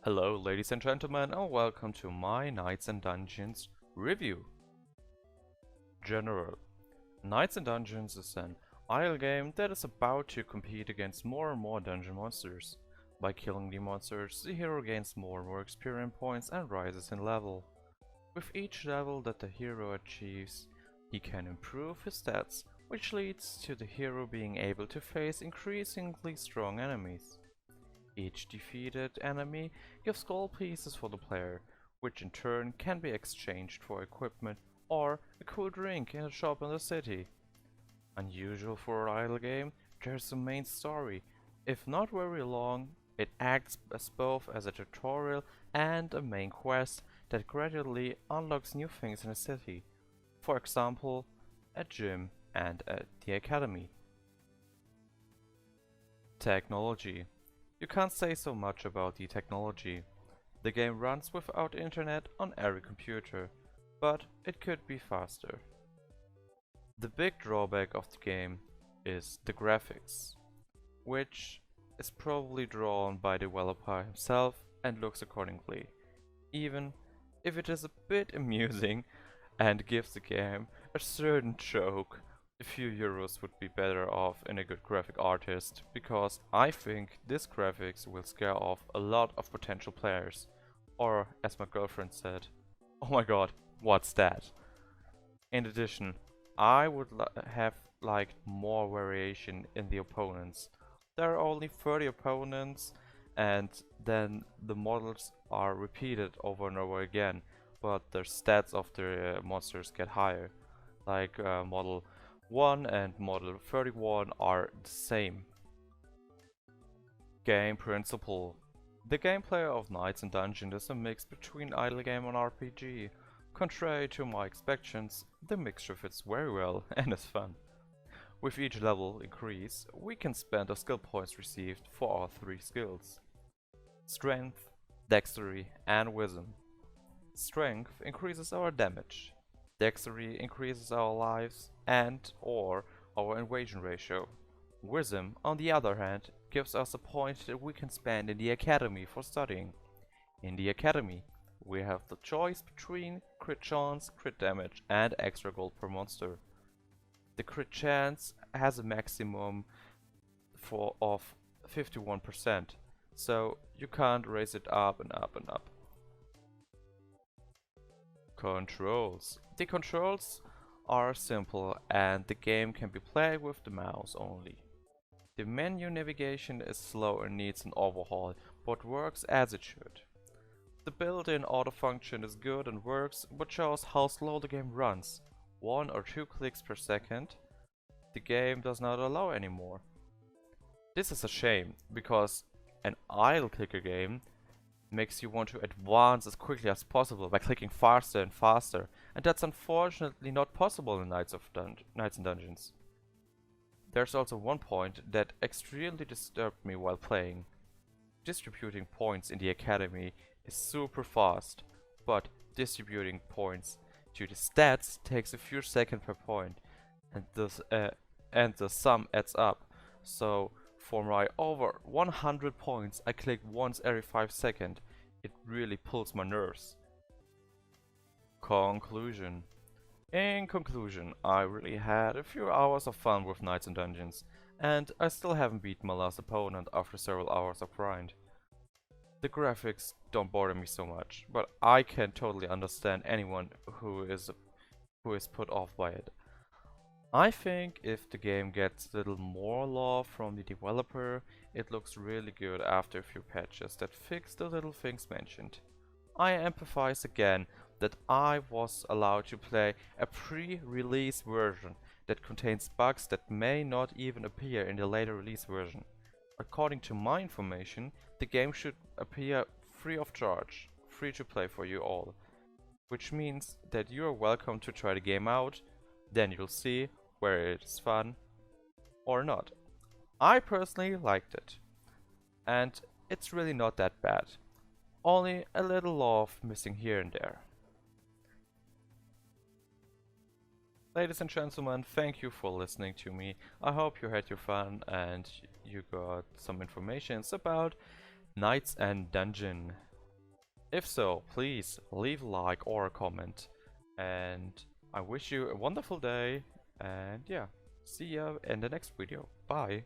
Hello ladies and gentlemen and welcome to my Knights and Dungeons review. General. Knights and Dungeons is an idle game that is about to compete against more and more dungeon monsters. By killing the monsters, the hero gains more and more experience points and rises in level. With each level that the hero achieves, he can improve his stats, which leads to the hero being able to face increasingly strong enemies. Each defeated enemy gives gold pieces for the player, which in turn can be exchanged for equipment or a cool drink in a shop in the city. Unusual for an idle game, there's a main story. If not very long, it acts as both as a tutorial and a main quest that gradually unlocks new things in a city. For example, a gym and the academy. Technology. You can't say so much about the technology. The game runs without internet on every computer, but it could be faster. The big drawback of the game is the graphics, which is probably drawn by the developer himself and looks accordingly, even if it is a bit amusing and gives the game a certain joke. A few euros would be better off in a good graphic artist, because I think this graphics will scare off a lot of potential players. Or, as my girlfriend said, oh my god, what's that? In addition, I would have liked more variation in the opponents. There are only 30 opponents and then the models are repeated over and over again, but the stats of the monsters get higher. Like model 1 and model 31 are the same. Game principle. The gameplay of Knights and Dungeons is a mix between idle game and RPG. Contrary to my expectations, the mixture fits very well and is fun. With each level increase, we can spend the skill points received for our 3 skills: Strength, Dexterity and Wisdom. Strength increases our damage. Dexterity increases our lives and/or our invasion ratio. Wisdom, on the other hand, gives us a point that we can spend in the academy for studying. In the academy, we have the choice between crit chance, crit damage and extra gold per monster. The crit chance has a maximum of 51%, so you can't raise it up and up and up. Controls. The controls are simple and the game can be played with the mouse only. The menu navigation is slow and needs an overhaul, but works as it should. The built-in auto function is good and works, but shows how slow the game runs. 1 or 2 clicks per second. The game does not allow anymore. This is a shame, because an idle clicker game makes you want to advance as quickly as possible by clicking faster and faster, and that's unfortunately not possible in Knights and Dungeons. There's also one point that extremely disturbed me while playing. Distributing points in the academy is super fast, but distributing points to the stats takes a few seconds per point, and the sum adds up. So for my over 100 points, I click once every 5 seconds. It really pulls my nerves. Conclusion. In conclusion, I really had a few hours of fun with Knights and Dungeons, and I still haven't beaten my last opponent after several hours of grind. The graphics don't bother me so much, but I can totally understand anyone who is put off by it. I think if the game gets a little more love from the developer, it looks really good after a few patches that fix the little things mentioned. I empathize again that I was allowed to play a pre-release version that contains bugs that may not even appear in the later release version. According to my information, the game should appear free of charge, free to play for you all, which means that you are welcome to try the game out, then you'll see where it is fun or not. I personally liked it, and it's really not that bad. Only a little love missing here and there. Ladies and gentlemen, thank you for listening to me. I hope you had your fun and you got some information about Knights and Dungeon. If so, please leave a like or a comment. And I wish you a wonderful day. And yeah, see ya in the next video. Bye.